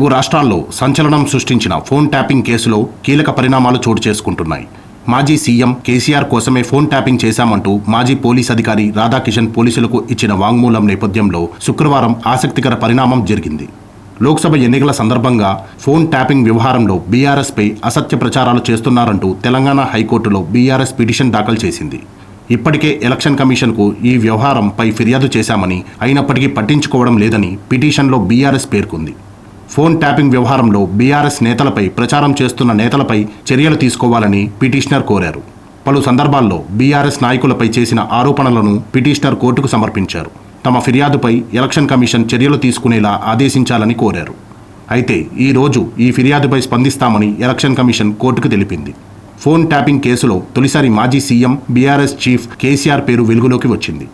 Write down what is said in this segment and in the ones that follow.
తెలుగు రాష్ట్రాల్లో సంచలనం సృష్టించిన ఫోన్ ట్యాపింగ్ కేసులో కీలక పరిణామాలు చోటు చేసుకుంటున్నాయి. మాజీ సీఎం కేసీఆర్ కోసమే ఫోన్ ట్యాపింగ్ చేశామంటూ మాజీ పోలీస్ అధికారి రాధాకిషన్ పోలీసులకు ఇచ్చిన వాంగ్మూలం నేపథ్యంలో శుక్రవారం ఆసక్తికర పరిణామం జరిగింది. లోక్సభ ఎన్నికల సందర్భంగా ఫోన్ ట్యాపింగ్ వ్యవహారంలో బీఆర్ఎస్పై అసత్య ప్రచారాలు చేస్తున్నారంటూ తెలంగాణ హైకోర్టులో బీఆర్ఎస్ పిటిషన్ దాఖలు చేసింది. ఇప్పటికే ఎలక్షన్ కమిషన్కు ఈ వ్యవహారంపై ఫిర్యాదు చేశామని, అయినప్పటికీ పట్టించుకోవడం లేదని పిటిషన్లో బీఆర్ఎస్ పేర్కొంది. ఫోన్ ట్యాపింగ్ వ్యవహారంలో బీఆర్ఎస్ నేతలపై, ప్రచారం చేస్తున్న నేతలపై చర్యలు తీసుకోవాలని పిటిషనర్ కోరారు. పలు సందర్భాల్లో బీఆర్ఎస్ నాయకులపై చేసిన ఆరోపణలను పిటిషనర్ కోర్టుకు సమర్పించారు. తమ ఫిర్యాదుపై ఎలక్షన్ కమిషన్ చర్యలు తీసుకునేలా ఆదేశించాలని కోరారు. అయితే ఈ రోజు ఈ ఫిర్యాదుపై స్పందిస్తామని ఎలక్షన్ కమిషన్ కోర్టుకు తెలిపింది. ఫోన్ ట్యాపింగ్ కేసులో తొలిసారి మాజీ సీఎం, బీఆర్ఎస్ చీఫ్ కేసీఆర్ పేరు వెలుగులోకి వచ్చింది.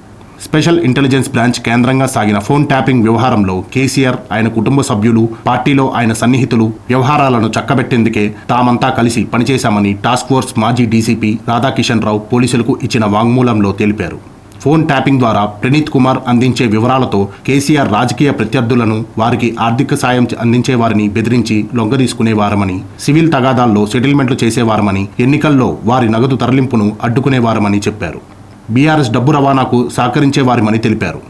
స్పెషల్ ఇంటెలిజెన్స్ బ్రాంచ్ కేంద్రంగా సాగిన ఫోన్ ట్యాపింగ్ వ్యవహారంలో కేసీఆర్, ఆయన కుటుంబ సభ్యులు, పార్టీలో ఆయన సన్నిహితులు వ్యవహారాలను చక్కబెట్టేందుకే తామంతా కలిసి పనిచేశామని టాస్క్ ఫోర్స్ మాజీ డీసీపీ రాధాకిషన్ రావు పోలీసులకు ఇచ్చిన వాంగ్మూలంలో తెలిపారు. ఫోన్ ట్యాపింగ్ ద్వారా ప్రణీత్ కుమార్ అందించే వివరాలతో కేసీఆర్ రాజకీయ ప్రత్యర్థులను, వారికి ఆర్థిక సాయం అందించే వారిని బెదిరించి లొంగదీసుకునేవారమని, సివిల్ తగాదాల్లో సెటిల్మెంట్లు చేసేవారమని, ఎన్నికల్లో వారి నగదు తరలింపును అడ్డుకునేవారమని చెప్పారు. బీఆర్ఎస్ డబ్బు రవాణాకు సహకరించేవారమని తెలిపారు.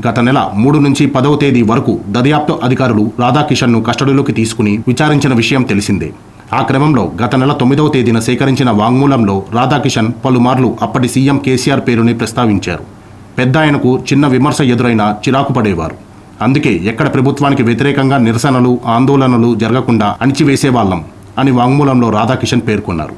గత నెల 3 నుంచి 10వ తేదీ వరకు దర్యాప్తు అధికారులు రాధాకిషన్ను కస్టడీలోకి తీసుకుని విచారించిన విషయం తెలిసిందే. ఆ క్రమంలో గత నెల 9వ తేదీన సేకరించిన వాంగ్మూలంలో రాధాకిషన్ పలుమార్లు అప్పటి సీఎం కేసీఆర్ పేరుని ప్రస్తావించారు. పెద్దాయనకు చిన్న విమర్శ ఎదురైనా చిరాకు పడేవారు. అందుకే ఎక్కడ ప్రభుత్వానికి వ్యతిరేకంగా నిరసనలు, ఆందోళనలు జరగకుండా అణిచివేసేవాళ్లం అని వాంగ్మూలంలో రాధాకిషన్ పేర్కొన్నారు.